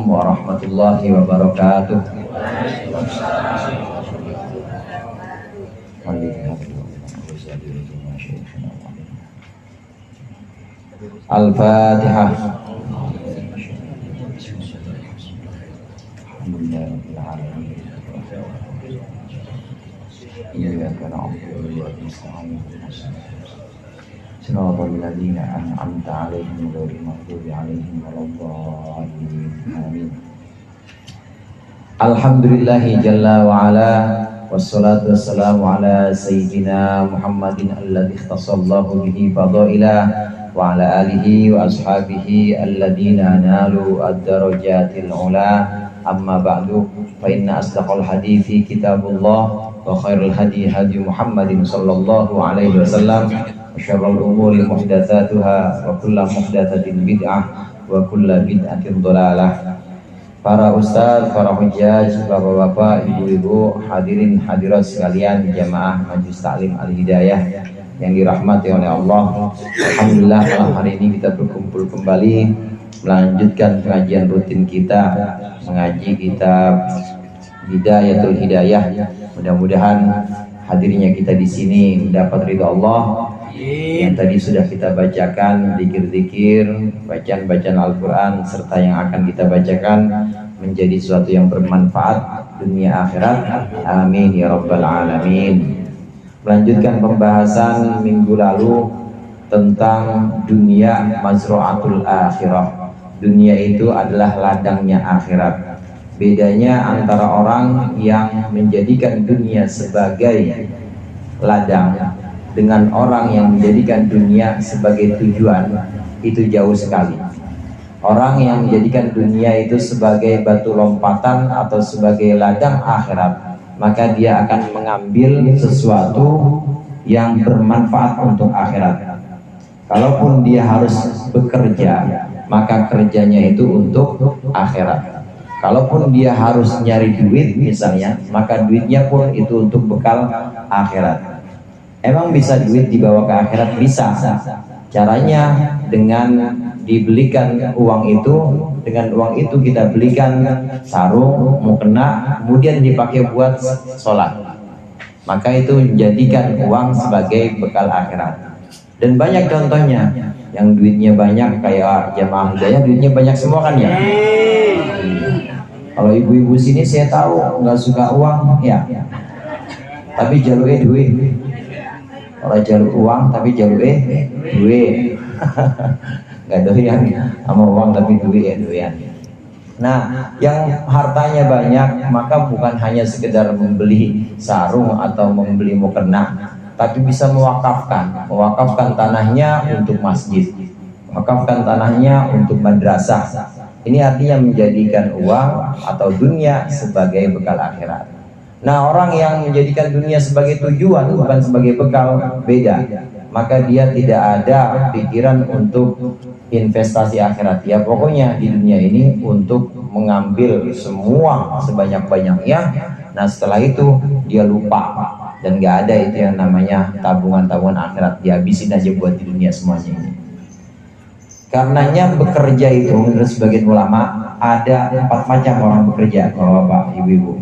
warahmatullahi wabarakatuh. Al-Fatihah. Iyyaka na'budu wa iyyaka nasta'in. Shiratal ladzina an'amta 'alaihim ghairil maghdubi 'alaihim waladdallin. Amin. Alhamdulillahi jalla wa ala wassalatu wassalamu ala sayyidina Muhammadin alladzi ikhtassallahu bihi fadaila wa ala alihi wa ashabihi alladina nalu ad-darajatil ula. Amma ba'du, fa inna asdaqal hadithi kitabullah wa khairul hadi hadi Muhammadin sallallahu alaihi wasallam wa syarrul umuri muhdatsatuha wa kullu muhdatsatin bid'ah wa kullu bid'atin dhalalah. Para ustaz, para hujjaj, bapak-bapak, ibu-ibu, hadirin hadirat sekalian jamaah Majelis Taklim Al-Hidayah yang dirahmati oleh Allah. Alhamdulillah malam hari ini kita berkumpul kembali melanjutkan pengajian rutin kita, mengaji kitab Bidayatul Hidayah. Mudah-mudahan hadirnya kita di sini mendapat ridha Allah. Yang tadi sudah kita bacakan zikir-zikir, bacaan-bacaan Al-Quran serta yang akan kita bacakan menjadi sesuatu yang bermanfaat dunia akhirat. Amin ya rabbal alamin. Melanjutkan pembahasan minggu lalu tentang dunia mazra'atul akhirah. Dunia itu adalah ladangnya akhirat. Bedanya antara orang yang menjadikan dunia sebagai ladang dengan orang yang menjadikan dunia sebagai tujuan itu jauh sekali. Orang yang menjadikan dunia itu sebagai batu lompatan atau sebagai ladang akhirat, maka dia akan mengambil sesuatu yang bermanfaat untuk akhirat. Kalaupun dia harus bekerja, maka kerjanya itu untuk akhirat. Kalaupun dia harus nyari duit misalnya, maka duitnya pun itu untuk bekal akhirat. Emang bisa duit dibawa ke akhirat? Bisa. Caranya dengan dibelikan uang itu, dengan uang itu kita belikan sarung, mukena, kemudian dipakai buat sholat. Maka itu menjadikan uang sebagai bekal akhirat. Dan banyak contohnya, yang duitnya banyak kayak jamaah hidayah, duitnya banyak semua kan ya. Kalau ibu-ibu sini saya tahu nggak suka uang ya, tapi jalurnya duit. Kalau jalur uang tapi jalurnya duit. Nggak doyan sama uang tapi duit ya doyan. Nah, yang hartanya banyak maka bukan hanya sekedar membeli sarung atau membeli mukena, tapi bisa mewakafkan tanahnya untuk masjid, mewakafkan tanahnya untuk madrasah. Ini artinya menjadikan uang atau dunia sebagai bekal akhirat. Nah, orang yang menjadikan dunia sebagai tujuan bukan sebagai bekal, beda. Maka dia tidak ada pikiran untuk investasi akhirat. Ya pokoknya di dunia ini untuk mengambil semua sebanyak-banyaknya. Nah setelah itu dia lupa. Dan gak ada itu yang namanya tabungan-tabungan akhirat. Dihabisin aja buat di dunia semuanya ini. Karenanya bekerja itu menurut sebagian ulama ada 4 macam orang bekerja, bapak, ibu-ibu.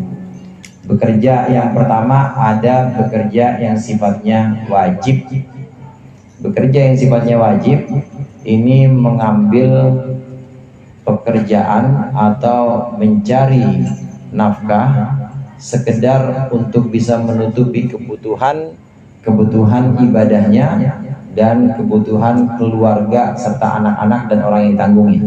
Bekerja yang pertama ada bekerja yang sifatnya wajib. Bekerja yang sifatnya wajib ini mengambil pekerjaan atau mencari nafkah sekedar untuk bisa menutupi kebutuhan ibadahnya dan kebutuhan keluarga serta anak-anak dan orang yang ditanggungi.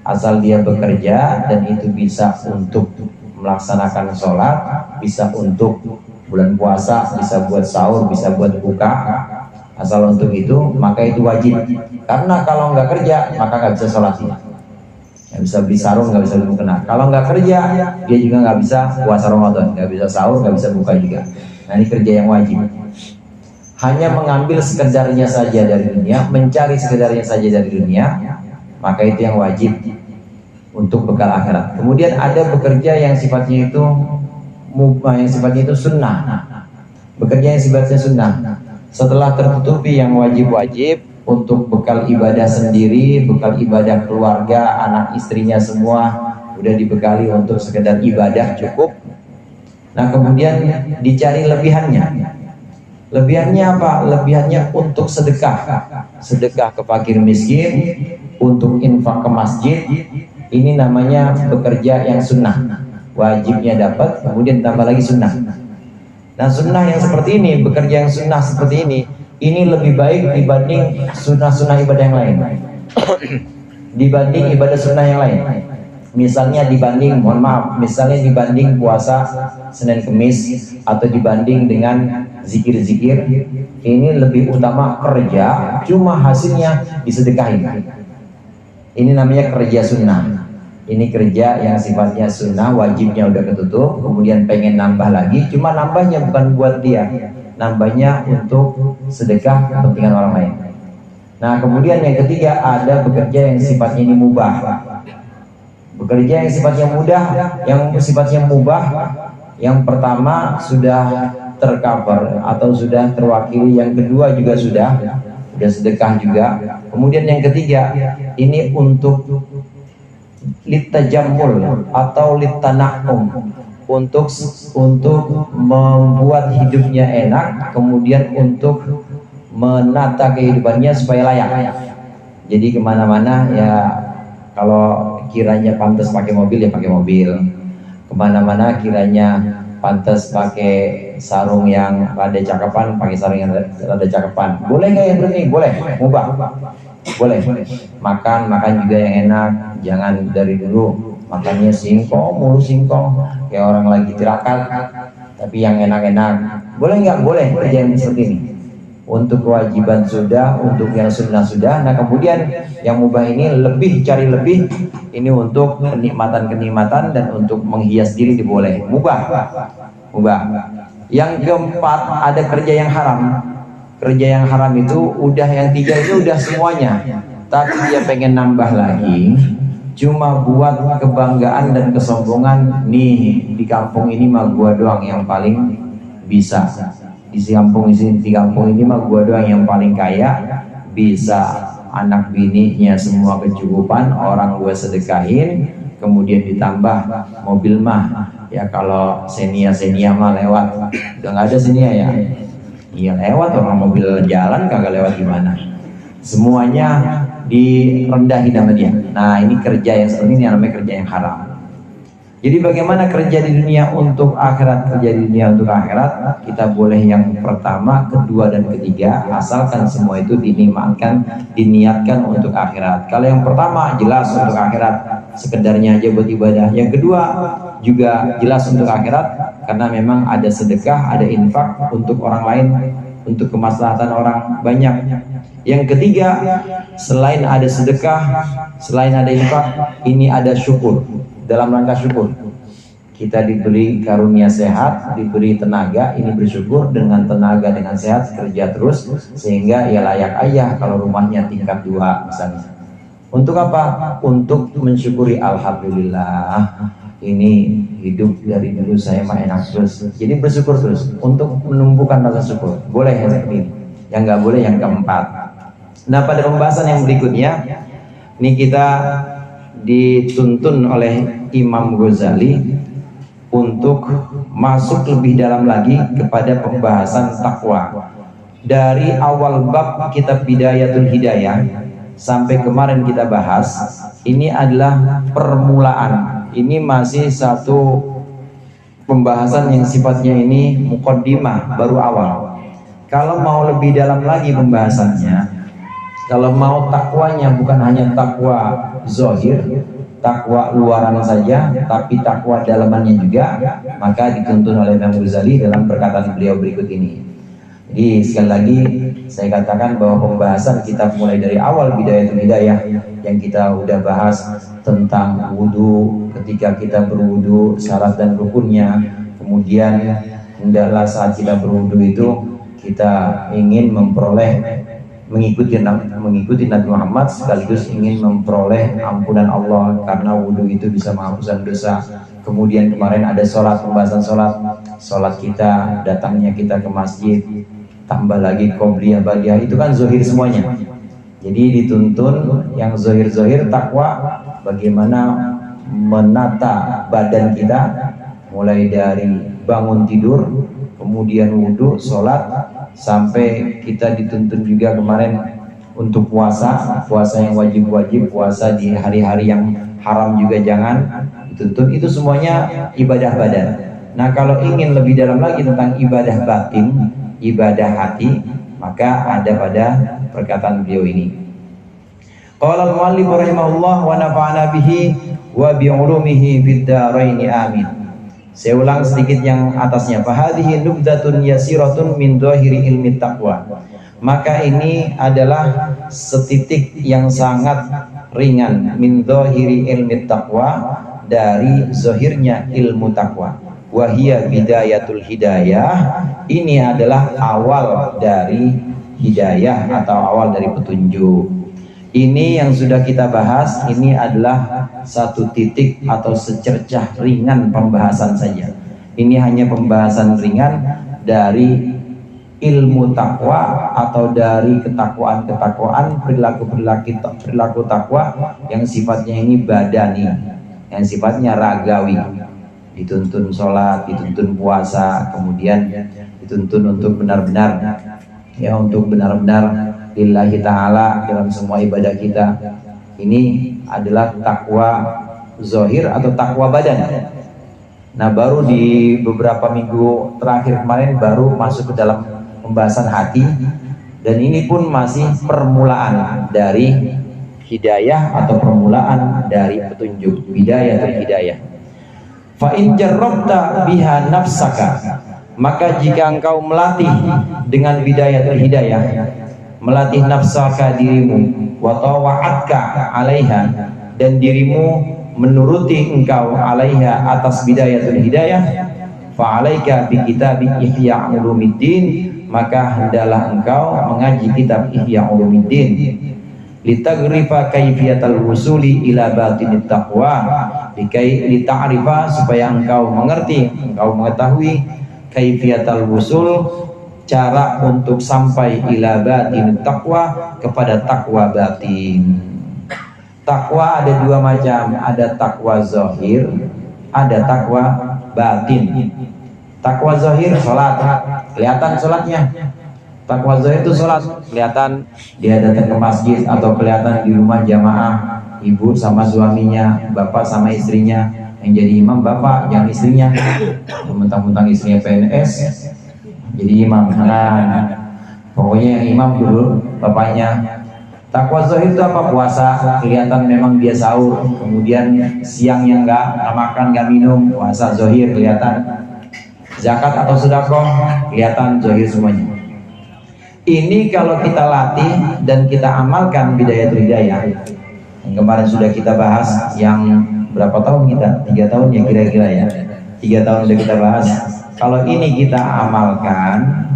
Asal dia bekerja dan itu bisa untuk melaksanakan sholat, bisa untuk bulan puasa, bisa buat sahur, bisa buat buka. Asal untuk itu, maka itu wajib. Karena kalau nggak kerja, maka nggak bisa sholat. Nggak bisa beli sarung, nggak bisa beli mukena. Kalau nggak kerja, dia juga nggak bisa puasa Ramadan, nggak bisa sahur, nggak bisa buka juga. Nah ini kerja yang wajib. Hanya mengambil sekedarnya saja dari dunia, mencari sekedarnya saja dari dunia, maka itu yang wajib untuk bekal akhirat. Kemudian ada bekerja yang sifatnya itu sunnah. Bekerja yang sifatnya sunnah. Setelah tertutupi yang wajib-wajib untuk bekal ibadah sendiri, bekal ibadah keluarga, anak istrinya semua, udah dibekali untuk sekedar ibadah cukup. Nah kemudian dicari lebihannya. Lebihannya apa? Lebihannya untuk sedekah, sedekah ke fakir miskin, untuk infak ke masjid. Ini namanya bekerja yang sunnah. Wajibnya dapat, kemudian tambah lagi sunnah. Nah sunnah yang seperti ini, bekerja yang sunnah seperti ini lebih baik dibanding sunnah-sunnah ibadah yang lain. Dibanding ibadah sunnah yang lain. Misalnya dibanding, mohon maaf, misalnya dibanding puasa Senin Kemis atau dibanding dengan zikir-zikir, ini lebih utama kerja, cuma hasilnya disedekahin. Ini namanya kerja sunnah. Ini kerja yang sifatnya sunnah, wajibnya udah ketutup, kemudian pengen nambah lagi, cuma nambahnya bukan buat dia, nambahnya untuk sedekah kepentingan orang lain. Nah kemudian yang ketiga ada bekerja yang sifatnya ini mubah. Bekerja yang sifatnya mudah, yang sifatnya mubah, yang pertama sudah tercover atau sudah terwakili, yang kedua juga sudah sedekah juga. Kemudian yang ketiga ini untuk litajamul atau litanakum, untuk membuat hidupnya enak, kemudian untuk menata kehidupannya supaya layak. Jadi kemana-mana ya, kalau kiranya pantas pakai mobil ya pakai mobil, kemana-mana kiranya pantas pakai sarung yang rada cakapan, pakai sarung yang rada cakapan. Boleh nggak yang berani? Boleh, mubah, boleh. Makan juga yang enak, jangan dari dulu makannya singkong, mulu singkong kayak orang lagi tirakat, tapi yang enak-enak. Boleh nggak? Boleh kerja yang seperti ini. Untuk kewajiban sudah, untuk yang sunnah sudah. Nah kemudian yang mubah ini lebih, cari lebih, ini untuk kenikmatan-kenikmatan dan untuk menghias diri diboleh. Mubah. Yang keempat ada kerja yang haram. Kerja yang haram itu udah, yang tiga itu udah semuanya, tapi dia pengen nambah lagi, cuma buat kebanggaan dan kesombongan. Nih di kampung ini mah gua doang yang paling bisa. Di kampung ini mah gua doang yang paling kaya, bisa anak bininya semua kecukupan, orang gua sedekahin, kemudian ditambah mobil mah ya kalau senia mah lewat, udah nggak ada senia ya, iya lewat, orang mobil jalan kagak lewat gimana, semuanya direndahin sama dia. Nah ini kerja yang seperti ini namanya kerja yang haram. Jadi bagaimana kerja di dunia untuk akhirat? Kerja di dunia untuk akhirat, kita boleh yang pertama, kedua, dan ketiga, asalkan semua itu diniatkan untuk akhirat. Kalau yang pertama jelas untuk akhirat, sekedarnya aja buat ibadah. Yang kedua juga jelas untuk akhirat, karena memang ada sedekah, ada infak untuk orang lain, untuk kemaslahatan orang banyak. Yang ketiga, selain ada sedekah, selain ada infak, ini ada syukur. Dalam rangka syukur, kita diberi karunia sehat, diberi tenaga, ini bersyukur dengan tenaga, dengan sehat, kerja terus, sehingga ya layak ayah kalau rumahnya tingkat 2 misalnya. Untuk apa? Untuk mensyukuri, alhamdulillah ini hidup dari dulu saya mah enak terus. Jadi bersyukur terus, untuk menumbuhkan rasa syukur. Boleh yang seperti ini. Yang nggak boleh yang keempat. Nah pada pembahasan yang berikutnya, ini kita dituntun oleh Imam Ghazali untuk masuk lebih dalam lagi kepada pembahasan takwa. Dari awal bab kitab Bidayatul Hidayah sampai kemarin kita bahas, ini adalah permulaan. Ini masih satu pembahasan yang sifatnya ini muqaddimah, baru awal. Kalau mau lebih dalam lagi pembahasannya, kalau mau takwanya bukan hanya takwa zahir, takwa luaran saja, tapi takwa dalamannya juga, maka dituntun oleh Imam Ghazali dalam perkataan beliau berikut ini. Jadi sekali lagi saya katakan bahwa pembahasan kita mulai dari awal Bidayatul Hidayah yang kita udah bahas tentang wudhu, ketika kita berwudhu syarat dan rukunnya, kemudian hendaklah saat kita berwudhu itu kita ingin mengikuti Nabi Muhammad, sekaligus ingin memperoleh ampunan Allah, karena wudhu itu bisa menghapuskan dosa. Kemudian kemarin ada sholat, pembahasan sholat kita, datangnya kita ke masjid, tambah lagi qobliyah ba'diyah, itu kan zahir semuanya. Jadi dituntun yang zahir-zahir takwa, bagaimana menata badan kita, mulai dari bangun tidur, kemudian wudhu, sholat, sampai kita dituntun juga kemarin untuk puasa yang wajib-wajib, puasa di hari-hari yang haram juga jangan dituntun. Itu semuanya ibadah badan. Nah, kalau ingin lebih dalam lagi tentang ibadah batin, ibadah hati, maka ada pada perkataan beliau ini. Qala al-muallif rahimahullah wa nafa'ana bihi wa bi 'ulumihi fid dharain amin. Saya ulang sedikit yang atasnya. Fahadhihi nubdatun yasiratun min dhahiri ilmi taqwa. Maka ini adalah setitik yang sangat ringan min dhahiri ilmi taqwa, dari zahirnya ilmu taqwa. Wa hiya bidayatul hidayah. Ini adalah awal dari hidayah atau awal dari petunjuk. Ini yang sudah kita bahas, ini adalah satu titik atau secercah ringan pembahasan saja. Ini hanya pembahasan ringan dari ilmu takwa atau dari ketakwaan, perilaku takwa yang sifatnya ini badani, yang sifatnya ragawi. Dituntun sholat, dituntun puasa, kemudian dituntun untuk benar-benar lillahi ta'ala dalam semua ibadah kita. Ini adalah takwa zahir atau takwa badan. Nah, baru di beberapa minggu terakhir kemarin baru masuk ke dalam pembahasan hati, dan ini pun masih permulaan dari hidayah atau permulaan dari petunjuk, bidayatul hidayah. Fa in jarrabta biha nafsaka, maka jika engkau melatih dengan bidayatul hidayah, melatih nafsaka, dirimu, wa tawa'atka 'alaiha, dan dirimu menuruti engkau 'alaiha, atas bidayatul hidayah, fa 'alaika bi kitabi Ihya Ulumuddin, maka hendaklah engkau mengaji kitab Ihya Ulumuddin, litagrifa kaifiyatal wusuli ila batinit taqwa, lita'rifa, supaya engkau mengerti, engkau mengetahui kaifiyatal wusul, cara untuk sampai ila batin takwa, kepada takwa batin. Takwa ada dua macam, ada takwa zahir, ada takwa batin. Takwa zahir sholat, kelihatan sholatnya. Takwa zahir itu sholat, kelihatan dia datang ke masjid atau kelihatan di rumah jamaah, ibu sama suaminya, bapak sama istrinya. Yang jadi imam bapak, jangan istrinya. Mentang-mentang istrinya PNS jadi imam. Nah, pokoknya yang imam dulu bapaknya. Takwa zahir itu apa? Puasa, kelihatan memang dia sahur, kemudian siangnya nggak makan, nggak minum, puasa zahir kelihatan. Zakat atau sedekah kelihatan zahir semuanya. Ini kalau kita latih dan kita amalkan bidayatul hidayah, yang kemarin sudah kita bahas, yang berapa tahun kita? 3 tahun ya kira-kira ya. 3 tahun sudah kita bahas. Kalau ini kita amalkan,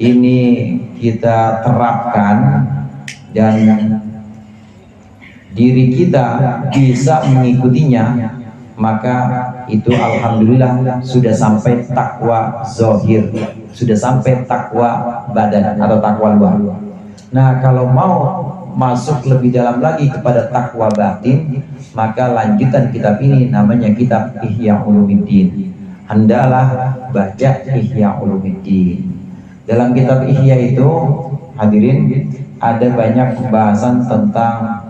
ini kita terapkan, dan diri kita bisa mengikutinya, maka itu alhamdulillah sudah sampai takwa zahir, sudah sampai takwa badan atau takwa luar. Nah, kalau mau masuk lebih dalam lagi kepada takwa batin, maka lanjutan kitab ini namanya kitab Ihya Ulumuddin. Hendaklah baca Ihya Ulumuddin. Dalam kitab Ihya itu, hadirin, ada banyak pembahasan tentang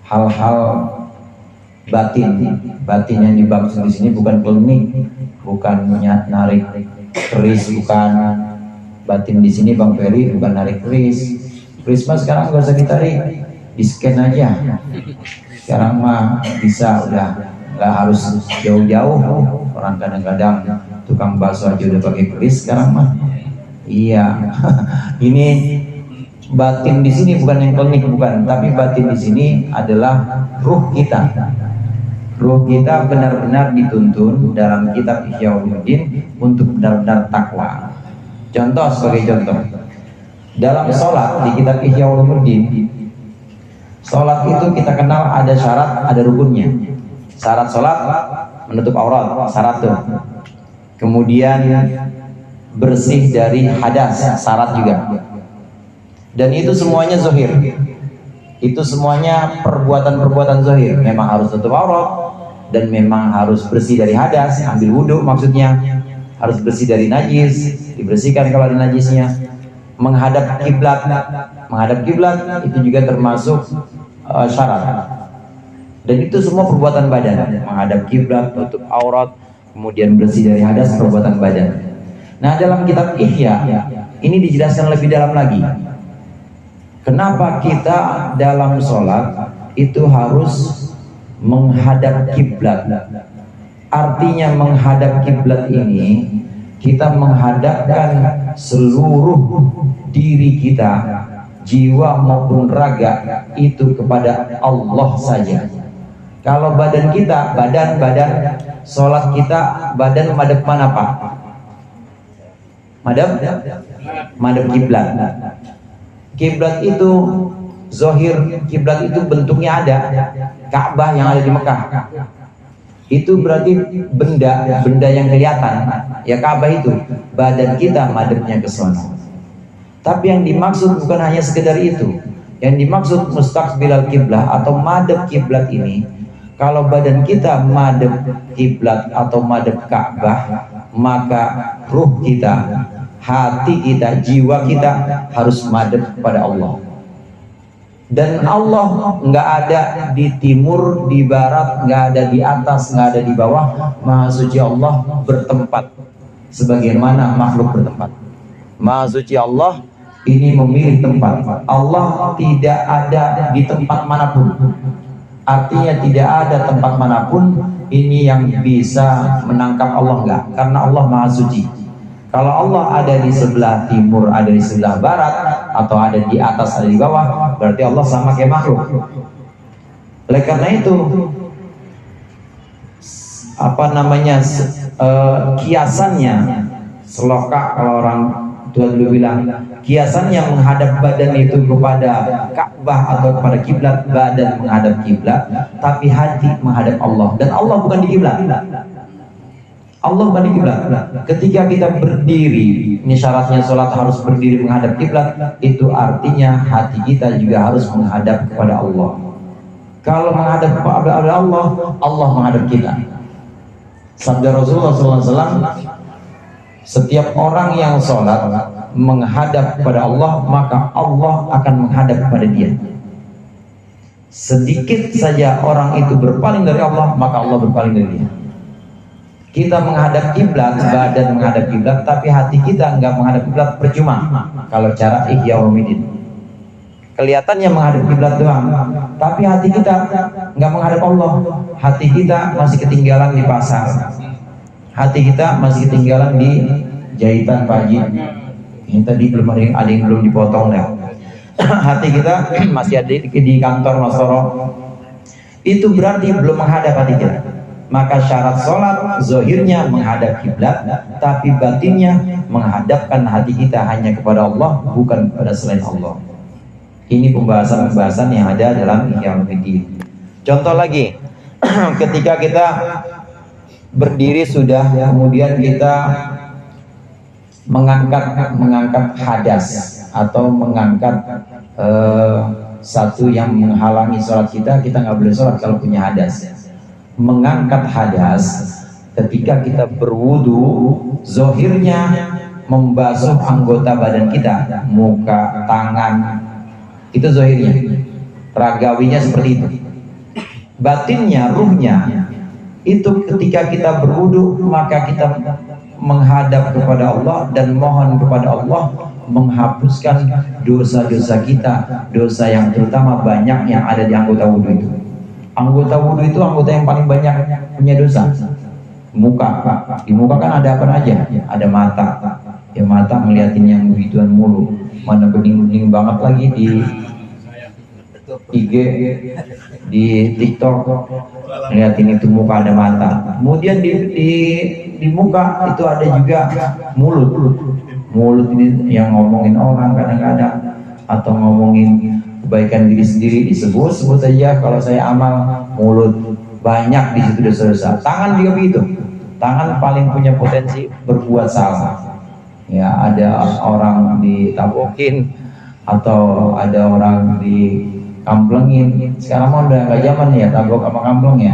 hal-hal batin. Batin yang dimaksud di sini bukan klinik, bukan narik keris, bukan batin di sini Bang Ferry, bukan narik keris. Keris mah sekarang nggak usah ditarik, di scan aja. Sekarang mah bisa, udah nggak harus jauh-jauh. Orang kadang-kadang tukang bakso aja udah pakai keris sekarang mah. Iya. Ini batin di sini bukan yang klinik, bukan, tapi batin di sini adalah ruh kita. Ruh kita benar-benar dituntun dalam kitab Ihya Ulumuddin untuk benar-benar takwa. Contoh, sebagai contoh, dalam sholat di kitab Ihya Ulumuddin, sholat itu kita kenal ada syarat, ada rukunnya. Syarat sholat menutup aurat, syarat tuh. Kemudian bersih dari hadas, syarat juga. Dan itu semuanya zahir. Itu semuanya perbuatan-perbuatan zahir. Memang harus tutup aurat, dan memang harus bersih dari hadas, ambil wudhu maksudnya, harus bersih dari najis, dibersihkan kalau ada najisnya. Menghadap kiblat itu juga termasuk syarat. Dan itu semua perbuatan badan. Menghadap kiblat, tutup aurat, kemudian bersih dari hadas, perbuatan badan. Nah, dalam kitab Ihya ini dijelaskan lebih dalam lagi. Kenapa kita dalam sholat itu harus menghadap kiblat? Artinya menghadap kiblat ini kita menghadapkan seluruh diri kita, jiwa maupun raga itu kepada Allah saja. Kalau badan kita, badan sholat kita, badan madep mana Pak? Madep kiblat. Kiblat itu zohir, kiblat itu bentuknya ada. Ka'bah yang ada di Mekah. Itu berarti benda yang kelihatan. Ya Ka'bah itu, badan kita madepnya ke sana. Tapi yang dimaksud bukan hanya sekedar itu. Yang dimaksud mustaqbilal kiblah atau madep kiblat ini, kalau badan kita madep kiblat atau madep Ka'bah, maka ruh kita, hati kita, jiwa kita harus madep kepada Allah. Dan Allah nggak ada di timur, di barat, nggak ada di atas, nggak ada di bawah. Maha suci Allah bertempat sebagaimana makhluk bertempat. Maha suci Allah ini memilih tempat. Allah tidak ada di tempat manapun. Artinya tidak ada tempat manapun ini yang bisa menangkap Allah, enggak, karena Allah Maha Suci. Kalau Allah ada di sebelah timur, ada di sebelah barat, atau ada di atas, ada di bawah, berarti Allah sama kayak makhluk. Oleh karena itu, kiasannya seloka, kalau orang tua dulu bilang, kiasannya menghadap badan itu kepada Ka'bah atau kepada kiblat, badan menghadap kiblat, tapi hati menghadap Allah. Dan Allah bukan di kiblat. Allah bukan di kiblat. Ketika kita berdiri, ini syaratnya sholat harus berdiri menghadap kiblat, itu artinya hati kita juga harus menghadap kepada Allah. Kalau menghadap kepada Allah, Allah menghadap kita. Sabda Rasulullah SAW, setiap orang yang sholat menghadap kepada Allah, maka Allah akan menghadap kepada dia. Sedikit saja orang itu berpaling dari Allah, maka Allah berpaling dari dia. Kita menghadap kiblat, badan menghadap kiblat, tapi hati kita enggak menghadap kiblat, percuma. Kalau cara Ihya Ulumuddin, kelihatannya menghadap kiblat doang, tapi hati kita enggak menghadap Allah. Hati kita masih ketinggalan di pasar, hati kita masih ketinggalan di jahitan Pak Haji. Ini tadi belum ada yang belum dipotong ya. Hati kita masih ada di kantor Mas Toro. Itu berarti belum menghadap hati kita. Maka syarat sholat zohirnya menghadap kiblat, tapi batinnya menghadapkan hati kita hanya kepada Allah, bukan kepada selain Allah. Ini pembahasan-pembahasan yang ada dalam Ihya Ulumuddin. Contoh lagi, ketika kita berdiri sudah, kemudian kita mengangkat hadas atau mengangkat satu yang menghalangi sholat kita nggak boleh sholat kalau punya hadas. Mengangkat hadas ketika kita berwudu, zohirnya membasuh anggota badan kita, muka, tangan, itu zohirnya. Ragawinya seperti itu. Batinnya, ruhnya, itu ketika kita berwudu, maka kita menghadap kepada Allah dan mohon kepada Allah menghapuskan dosa-dosa kita, dosa yang terutama banyak yang ada di anggota wudu itu. Anggota wudu itu anggota yang paling banyak punya dosa. Muka, di muka kan ada apa aja? Ada mata. Ya mata ngeliatin yang begituan mulu. Mana bening-bening banget lagi di IG, di TikTok, ngeliatin itu muka ada mata. Kemudian di muka itu ada juga mulut. Mulut ini yang ngomongin orang kadang-kadang, atau ngomongin kebaikan diri sendiri, disebut aja kalau saya amal. Mulut banyak di situ dosa-dosa. Tangan juga begitu. Tangan paling punya potensi berbuat salah. Ya, ada orang ditabokin atau ada orang dikamplengin. Sekarang mah udah nggak zaman ya tabok sama kampleng ya.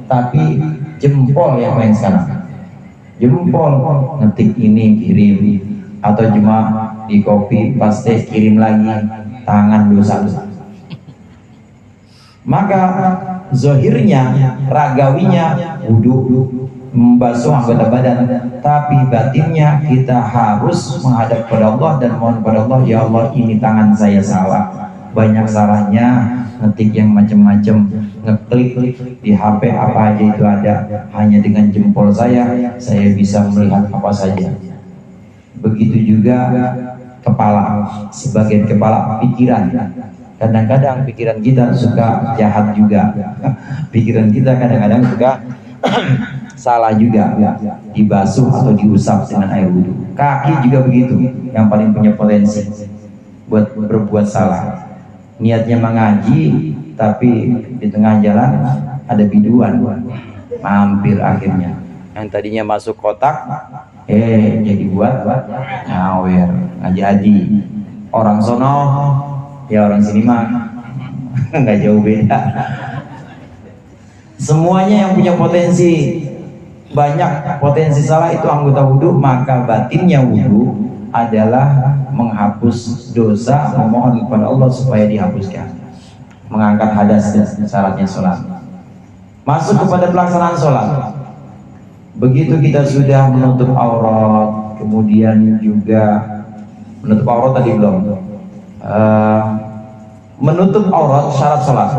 tapi jempol yang main sekarang. Jempol ngetik ini kirim, atau cuma di copy paste kirim lagi, tangan dosa. Maka zahirnya, ragawinya wudhu, membasuh anggota badan, tapi batinnya kita harus menghadap kepada Allah dan mohon kepada Allah, ya Allah ini tangan saya salah, banyak salahnya, ngetik yang macam-macam, ngeklik di HP apa aja itu ada, hanya dengan jempol saya bisa melihat apa saja. Begitu juga kepala, sebagai kepala pikiran. Kadang-kadang pikiran kita suka jahat juga. Pikiran kita kadang-kadang suka salah juga, dibasuh atau diusap dengan air wudhu. Kaki juga begitu, yang paling punya potensi buat berbuat salah. Niatnya mengaji, tapi di tengah jalan ada biduan, mampir akhirnya. Yang tadinya masuk kotak, jadi buat nyawer, ngaji. Orang sono, ya orang sini mah nggak jauh beda. Semuanya yang punya potensi, banyak potensi salah itu anggota wudhu. Maka batinnya wudhu adalah menghapus dosa, memohon kepada Allah supaya dihapuskan, mengangkat hadas dan syaratnya sholat. Masuk kepada pelaksanaan sholat. Begitu kita sudah menutup aurat, kemudian juga menutup aurat tadi belum, menutup aurat syarat sholat.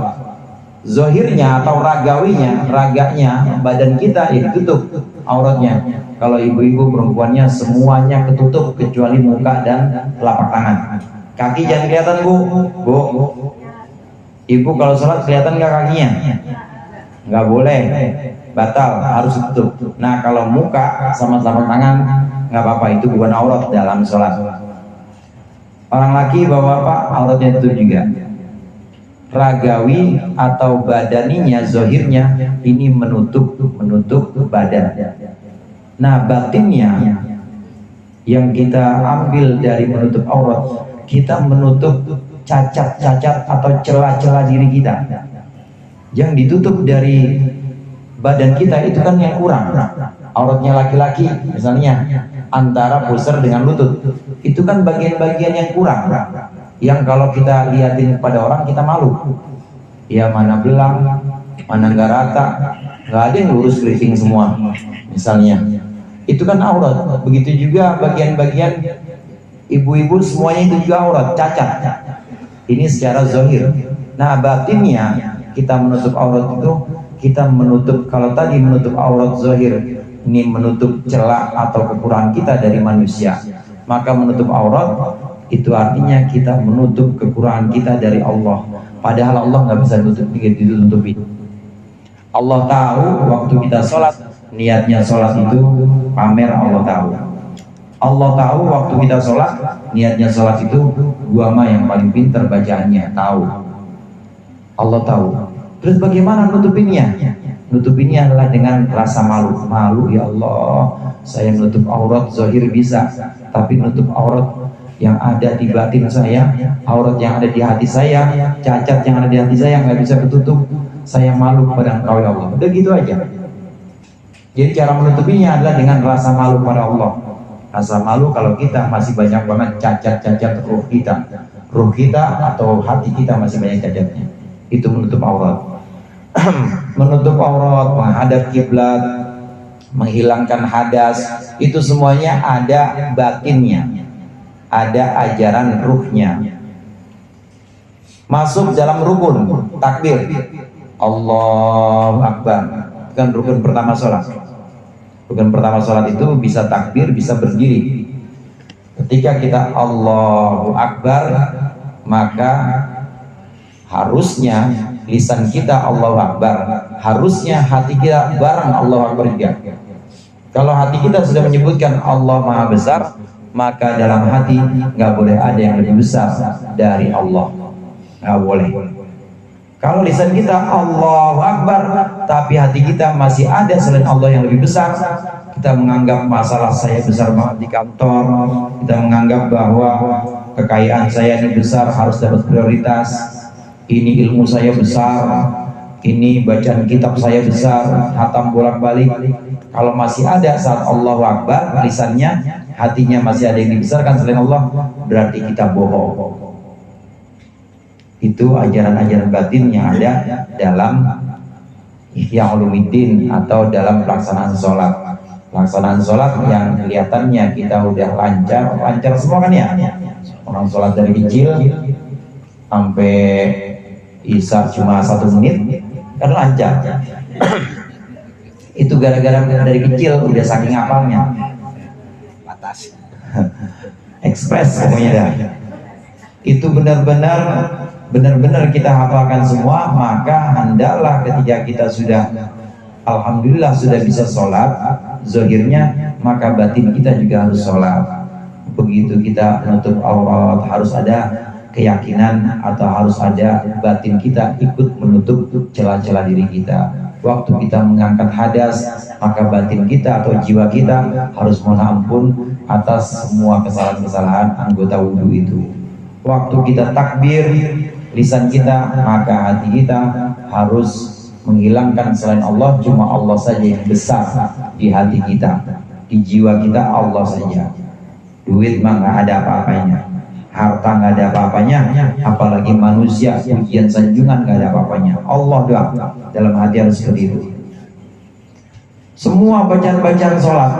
Zahirnya atau ragawinya, raganya badan kita ya ditutup auratnya. Kalau ibu-ibu perempuannya semuanya ketutup kecuali muka dan telapak tangan. Kaki jangan kelihatan bu. Ibu kalau sholat kelihatan nggak kakinya? Nggak boleh, batal, harus tutup. Nah kalau muka sama telapak tangan nggak apa-apa, itu bukan aurat dalam sholat. Orang laki bapak-bapak auratnya itu juga. Ragawi atau badaninya, zahirnya ini menutup badan. Nah batinnya yang kita ambil dari menutup aurat, kita menutup cacat-cacat atau celah-celah diri kita. Yang ditutup dari badan kita itu kan yang kurang. Auratnya laki-laki misalnya antara pusar dengan lutut, itu kan bagian-bagian yang kurang, yang kalau kita liatin kepada orang kita malu. Ya mana belang, mana nggak rata, nggak ada yang lurus keriting semua misalnya. Itu kan aurat. Begitu juga bagian-bagian ibu-ibu semuanya itu juga aurat, cacat. Ini secara zahir. Nah batinnya kita menutup aurat itu, kita menutup, kalau tadi menutup aurat zahir, ini menutup celah atau kekurangan kita dari manusia. Maka menutup aurat itu artinya kita menutup kekurangan kita dari Allah. Padahal Allah nggak bisa ditutupi. Allah tahu waktu kita sholat, niatnya sholat itu pamer, Allah tahu. Allah tahu waktu kita sholat, niatnya sholat itu gua mah yang paling pintar bacaannya, tahu. Allah tahu. Terus bagaimana nutupinnya? Nutupinnya adalah dengan rasa malu. Malu, ya Allah, saya menutup aurat zahir bisa, tapi nutup aurat yang ada di batin saya, aurat yang ada di hati saya, cacat yang ada di hati saya nggak bisa ketutup. Saya malu kepada Engkau ya Allah. Udah gitu aja. Jadi cara menutupinya adalah dengan rasa malu pada Allah. Rasa malu kalau kita masih banyak banget cacat-cacat ruh kita atau hati kita masih banyak cacatnya. Itu menutup aurat. Menutup aurat, menghadap kiblat, menghilangkan hadas, itu semuanya ada batinnya, ada ajaran ruhnya. Masuk dalam rukun takbir, Allahu Akbar, bukan rukun pertama sholat. Rukun pertama sholat itu bisa takbir, bisa berdiri. Ketika kita Allahu Akbar, maka harusnya lisan kita Allahu Akbar, harusnya hati kita bareng Allahu Akbar juga. Kalau hati kita sudah menyebutkan Allah Maha Besar, maka dalam hati nggak boleh ada yang lebih besar dari Allah, nggak boleh. Kalau lisan kita Allahu Akbar, tapi hati kita masih ada selain Allah yang lebih besar, kita menganggap masalah saya besar banget di kantor, kita menganggap bahwa kekayaan saya ini besar, harus dapat prioritas, ini ilmu saya besar, ini bacaan kitab saya besar, hatam bolak-balik. Kalau masih ada saat Allahu Akbar lisannya, hatinya masih ada yang dibesarkan selain Allah, berarti kita bohong. Itu ajaran-ajaran batin yang ada dalam Ihya Ulumuddin atau dalam pelaksanaan sholat. Pelaksanaan sholat yang kelihatannya kita udah lancar semua kan ya. Orang sholat dari kecil sampai isya cuma 1 menit kan lancar. Itu gara-gara dari kecil udah saking hafalnya. Batas. Ekspres pokoknya dah. Itu benar-benar kita hafalkan semua, maka hendaklah ketika kita sudah alhamdulillah sudah bisa sholat zahirnya, maka batin kita juga harus sholat. Begitu kita menutup aurat, harus ada keyakinan atau harus ada batin kita ikut menutup celah-celah diri kita. Waktu kita mengangkat hadas, maka batin kita atau jiwa kita harus mohon ampun atas semua kesalahan-kesalahan anggota wudhu itu. Waktu kita takbir, lisan kita, maka hati kita harus menghilangkan selain Allah, cuma Allah saja yang besar di hati kita, di jiwa kita Allah saja. Duit mah nggak ada apa-apanya, harta nggak ada apa-apanya, apalagi manusia, pujian sanjungan nggak ada apa-apanya. Allah doang, dalam hati harus seperti itu. Semua bacaan-bacaan sholat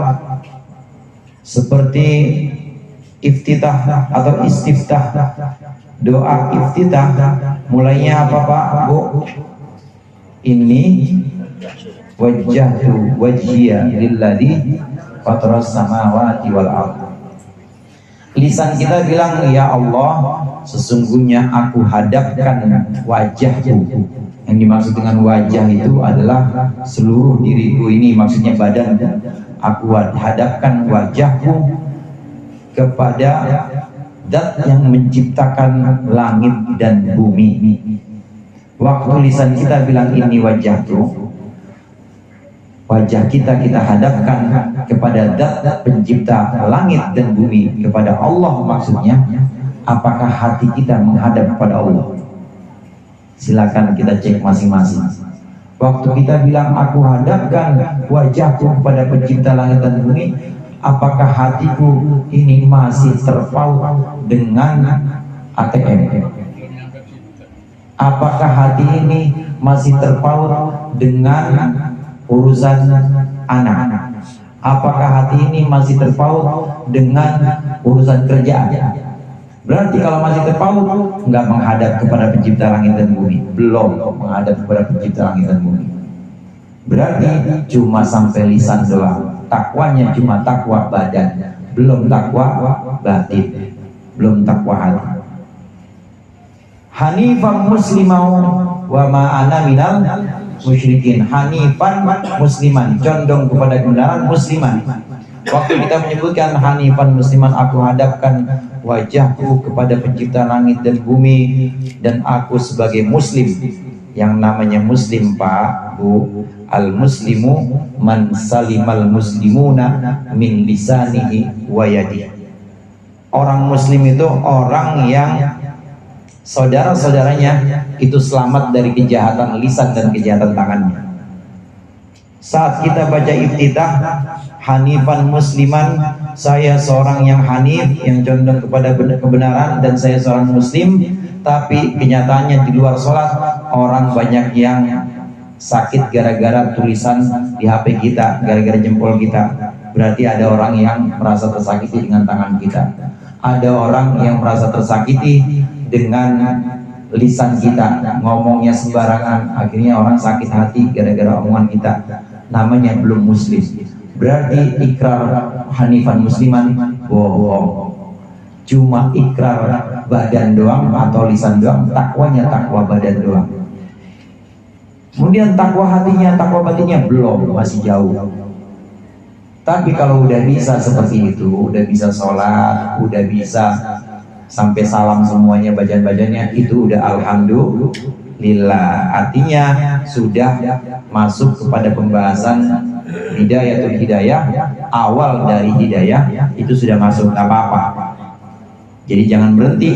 seperti iftitah atau istiftah, doa iftitah, mulainya apa Pak Bu? Ini wajjahtu wajhiya lilladzi fataras samawati wal ardh. Lisan kita bilang, ya Allah, sesungguhnya aku hadapkan wajahku. Yang dimaksud dengan wajah itu adalah seluruh diriku ini, maksudnya badan. Aku hadapkan wajahku kepada Zat yang menciptakan langit dan bumi. Waktu lisan kita bilang ini wajahku, wajah kita hadapkan kepada Zat pencipta langit dan bumi, kepada Allah maksudnya. Apakah hati kita menghadap kepada Allah? Silakan kita cek masing-masing. Waktu kita bilang aku hadapkan wajahku kepada pencipta langit dan bumi, apakah hatiku ini masih terpaut dengan ATM? Apakah hati ini masih terpaut dengan urusan anak? Apakah hati ini masih terpaut dengan urusan kerjaan? Berarti kalau masih terpaut, nggak menghadap kepada pencipta langit dan bumi, belum menghadap kepada pencipta langit dan bumi. Berarti cuma sampai lisan doang. Takwanya cuma takwa badan, belum takwa batin, belum takwa hati. Hanifan muslimau wa ma'ana minal musyrikin. Hanifan musliman, condong kepada kebenaran, musliman. Waktu kita menyebutkan hanifan musliman, aku hadapkan wajahku kepada pencipta langit dan bumi, dan aku sebagai muslim. Yang namanya muslim Pak Bu, al muslimu man salimal muslimuna min lisanihi wa yadihi. Orang muslim itu orang yang saudara-saudaranya itu selamat dari kejahatan lisan dan kejahatan tangannya. Saat kita baca iftitah, hanifan musliman, saya seorang yang hanif, yang condong kepada kebenaran, dan saya seorang muslim. Tapi kenyataannya di luar sholat, orang banyak yang sakit gara-gara tulisan di HP kita, gara-gara jempol kita. Berarti ada orang yang merasa tersakiti dengan tangan kita. Ada orang yang merasa tersakiti dengan lisan kita, ngomongnya sembarangan, akhirnya orang sakit hati gara-gara omongan kita. Namanya belum muslim. Berarti ikrar hanifan musliman bohong. Cuma ikrar badan doang atau lisan doang, takwanya takwa badan doang. Kemudian takwa hatinya, takwa batinnya belum, masih jauh. Tapi kalau udah bisa seperti itu, udah bisa sholat, udah bisa sampai salam semuanya, bacaan-bacanya, itu udah alhamdulillah. Artinya sudah masuk kepada pembahasan hidayatul hidayah, awal dari hidayah itu sudah masuk, tak apa-apa. Jadi jangan berhenti,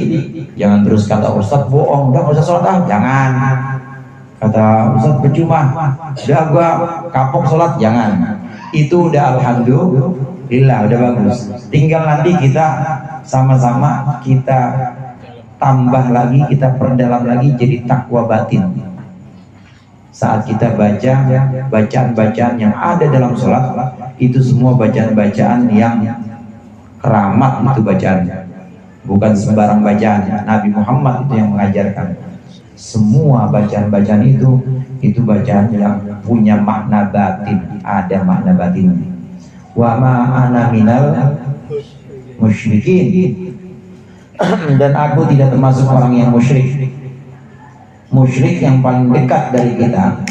jangan terus kata Ustadz bohong, udah nggak usah sholat, jangan. Kata Ustaz, percuma, udah gua kapok sholat. Jangan, itu udah alhamdulillah, udah bagus. Tinggal nanti kita sama-sama kita tambah lagi, kita perdalam lagi jadi takwa batin. Saat kita baca bacaan-bacaan yang ada dalam sholat, itu semua bacaan-bacaan yang keramat, itu bacaan, bukan sembarang bacaan. Nabi Muhammad itu yang mengajarkan. Semua bacaan-bacaan itu bacaan yang punya makna batin, ada makna batin. Wa ma ana minal musyrikin, dan aku tidak termasuk orang yang musyrik. Musyrik yang paling dekat dari kita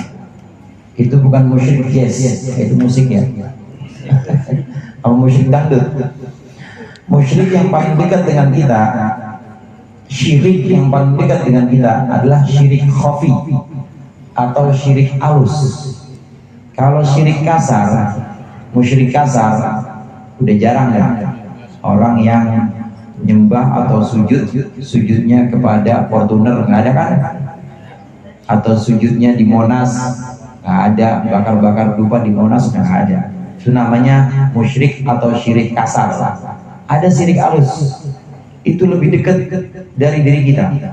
itu bukan musyrik jazz, itu musik ya. Apa musyrik dangdut? Musyrik yang paling dekat dengan kita, syirik yang paling dekat dengan kita adalah syirik khafi atau syirik alus. Kalau syirik kasar, musyrik kasar udah jarang ya. Orang yang nyembah atau sujudnya kepada Fortuner nggak ada kan? Atau sujudnya di Monas nggak ada, bakar-bakar dupa di Monas nggak ada. Itu namanya musyrik atau syirik kasar. Ada syirik alus, itu lebih dekat dari diri kita.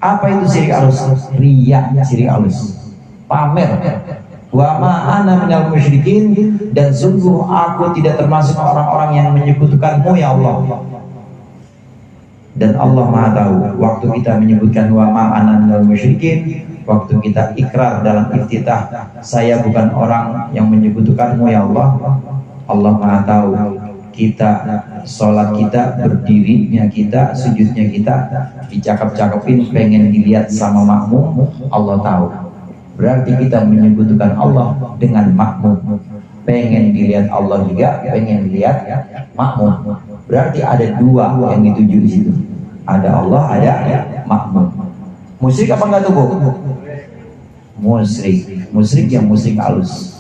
Apa itu syirik alus? Riya, syirik alus, pamer. Wa ma ana minal musyrikin, dan sungguh aku tidak termasuk orang-orang yang menyekutukanmu ya Allah. Dan Allah Maha tahu waktu kita menyebutkan wa ma ana minal musyrikin, waktu kita ikrar dalam iftitah, saya bukan orang yang menyekutukanmu ya Allah. Allah Maha tahu kita, sholat kita, berdirinya kita, sujudnya kita, dicakap-cakapin pengen dilihat sama makmum, Allah tahu. Berarti kita menyebutkan Allah dengan makmum. Pengen dilihat Allah juga, pengen dilihat makmum. Berarti ada dua yang dituju di situ. Ada Allah, ada makmum. Musyrik apa enggak tuh, Bu? Musyrik. Musyrik yang musyrik halus.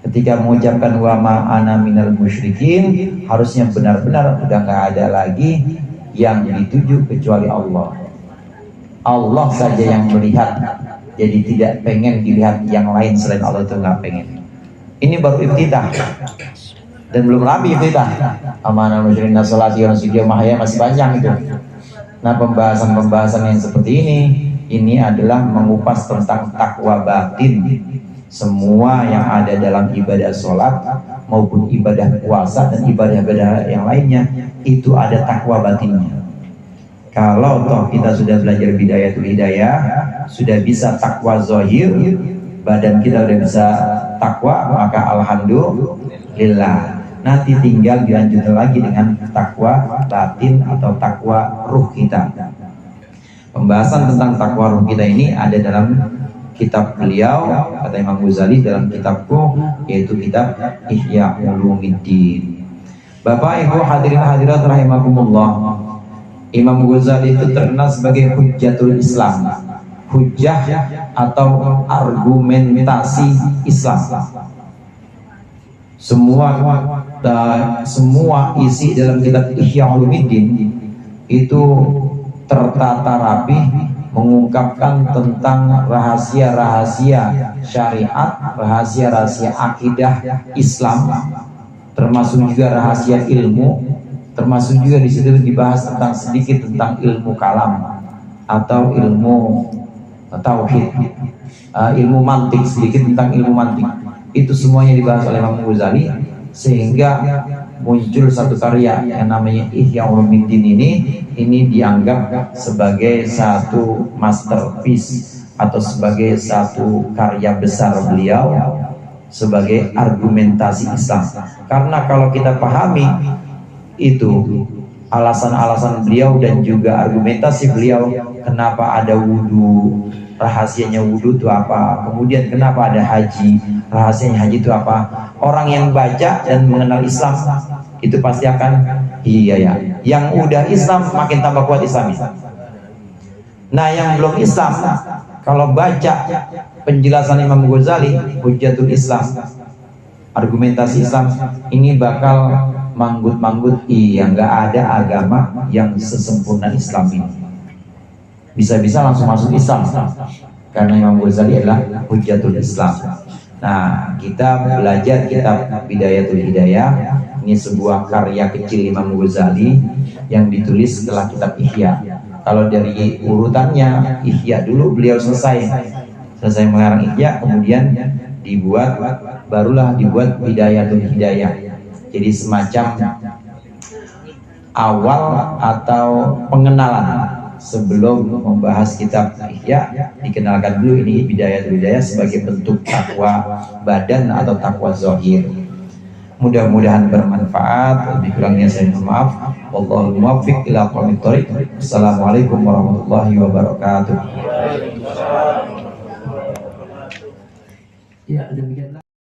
Ketika mengucapkan wa ma ana minal musyrikin, harusnya benar-benar udah nggak ada lagi yang dituju kecuali Allah. Allah saja yang melihat, jadi tidak pengen dilihat yang lain selain Allah, itu nggak pengen. Ini baru iftitah dan belum rapi iftitah. Amanah musyrikin salati wa nusuki wa mahyaya, masih panjang itu. Nah, pembahasan-pembahasan yang seperti ini adalah mengupas tentang takwa batin. Semua yang ada dalam ibadah sholat maupun ibadah puasa dan ibadah-ibadah yang lainnya itu ada takwa batinnya. Kalau toh kita sudah belajar bidayatul hidayah, sudah bisa takwa zahir, badan kita sudah bisa takwa, maka alhamdulillah. Nanti tinggal dilanjutkan lagi dengan takwa batin atau takwa ruh kita. Pembahasan tentang takwa ruh kita ini ada dalam kitab beliau, kata Imam Ghazali dalam kitabku, yaitu kitab Ihya Ulumuddin. Bapak Ibu hadirin hadirat rahimakumullah, Imam Ghazali itu terkenal sebagai hujjatul Islam, hujjah atau argumentasi Islam. Semua isi dalam kitab Ihya Ulumuddin itu tertata rapi, mengungkapkan tentang rahasia-rahasia syariat, rahasia-rahasia akidah Islam, termasuk juga rahasia ilmu, termasuk juga di situ dibahas tentang sedikit tentang ilmu kalam atau ilmu tauhid, ilmu mantik, sedikit tentang ilmu mantik. Itu semuanya dibahas oleh Imam Ghazali, sehingga muncul satu karya yang namanya Ihya Ulumuddin. Ini dianggap sebagai satu masterpiece atau sebagai satu karya besar beliau sebagai argumentasi Islam. Karena kalau kita pahami itu alasan-alasan beliau dan juga argumentasi beliau, kenapa ada wudhu, rahasianya wudhu itu apa, kemudian kenapa ada haji, rahasianya haji itu apa. Orang yang baca dan mengenal Islam itu pasti akan iya ya, yang udah Islam makin tambah kuat Islamnya. Nah, yang belum Islam, kalau baca penjelasan Imam Ghazali Hujjatul Islam, argumentasi Islam, ini bakal manggut-manggut. Iya, nggak ada agama yang sesempurna Islam ini. Bisa-bisa langsung masuk Islam. karena Imam Ghazali adalah Hujjatul Islam. Nah, kita belajar kitab Bidayatul Hidayah. Ini sebuah karya kecil Imam Ghazali yang ditulis setelah kitab Ihya. Kalau dari urutannya, Ihya dulu beliau selesai mengarang Ihya, kemudian barulah dibuat Bidayatul Hidayah. Jadi semacam awal atau pengenalan. Sebelum membahas kitab Ihya, dikenalkan dulu ini Bidayatul Hidayah sebagai bentuk takwa badan atau takwa zahir. Mudah-mudahan bermanfaat. Lebih kurangnya saya mohon maaf. Wallahul muwaffiq ila aqwamit thoriq. Assalamualaikum warahmatullahi wabarakatuh. Ya, demikian.